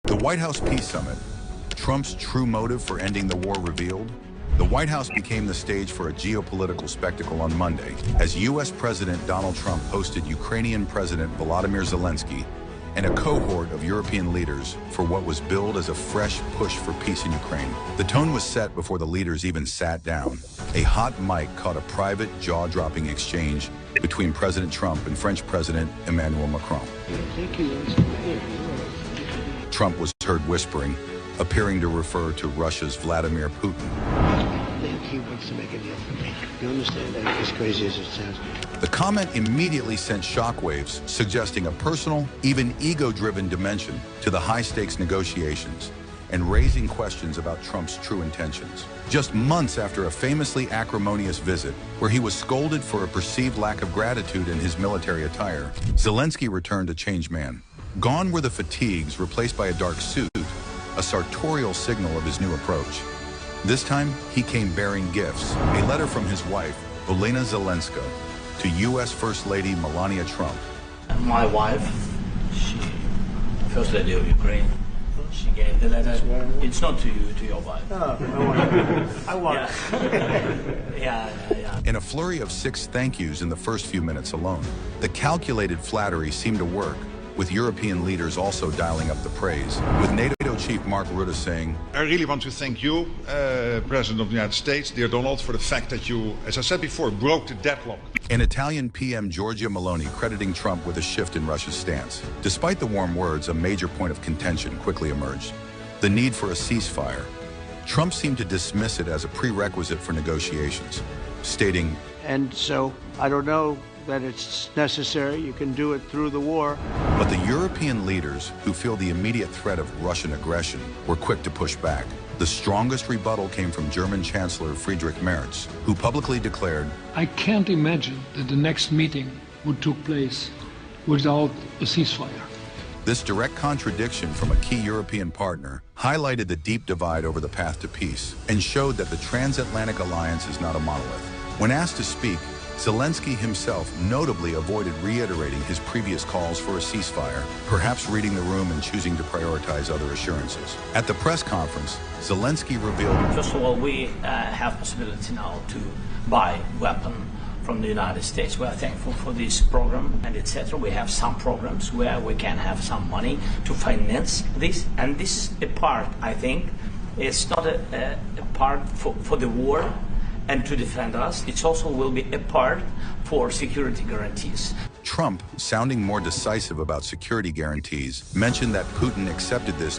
The White House Peace Summit, Trump's true motive for ending the war revealed. The White House became the stage for a geopolitical spectacle on Monday as U.S. President Donald Trump hosted Ukrainian President Volodymyr Zelensky and a cohort of European leaders for what was billed as a fresh push for peace in Ukraine. The tone was set before the leaders even sat down. A hot mic caught a private, jaw-dropping exchange between President Trump and French President Emmanuel Macron. Trump was heard whispering, appearing to refer to Russia's Vladimir Putin. He wants to make a deal for me. You understand that? As crazy as it sounds. The comment immediately sent shockwaves, suggesting a personal, even ego-driven dimension to the high-stakes negotiations and raising questions about Trump's true intentions. Just months after a famously acrimonious visit where he was scolded for a perceived lack of gratitude in his military attire, Zelensky returned a changed man. Gone were the fatigues, replaced by a dark suit, a sartorial signal of his new approach. This time, he came bearing gifts, a letter from his wife, Volodymyr Zelensky, to U.S. First Lady Melania Trump. My wife, she, First Lady of Ukraine, she gave the letter. It's not to you, to your wife. I want it. Yeah. In a flurry of 6 thank yous in the first few minutes alone, the calculated flattery seemed to work, with European leaders also dialing up the praise, with NATO Chief Mark Rutte saying, I really want to thank you, President of the United States, dear Donald, for the fact that you, as I said before, broke the deadlock. And Italian PM Giorgia Meloni crediting Trump with a shift in Russia's stance. Despite the warm words, a major point of contention quickly emerged: the need for a ceasefire. Trump seemed to dismiss it as a prerequisite for negotiations, stating, And so, I don't know that it's necessary. You can do it through the war. But the European leaders, who feel the immediate threat of Russian aggression, were quick to push back. The strongest rebuttal came from German Chancellor Friedrich Merz, who publicly declared, I can't imagine that the next meeting would take place without a ceasefire. This direct contradiction from a key European partner highlighted the deep divide over the path to peace and showed that the transatlantic alliance is not a monolith. When asked to speak, Zelensky himself notably avoided reiterating his previous calls for a ceasefire, perhaps reading the room and choosing to prioritize other assurances. At the press conference, Zelensky revealed, First of all, we have possibility now to buy weapon from the United States. We are thankful for this program and etc. We have some programs where we can have some money to finance this, and this is a part, I think, it's not a part for the war and to defend us. It also will be a part for security guarantees. Trump, sounding more decisive about security guarantees, mentioned that Putin accepted this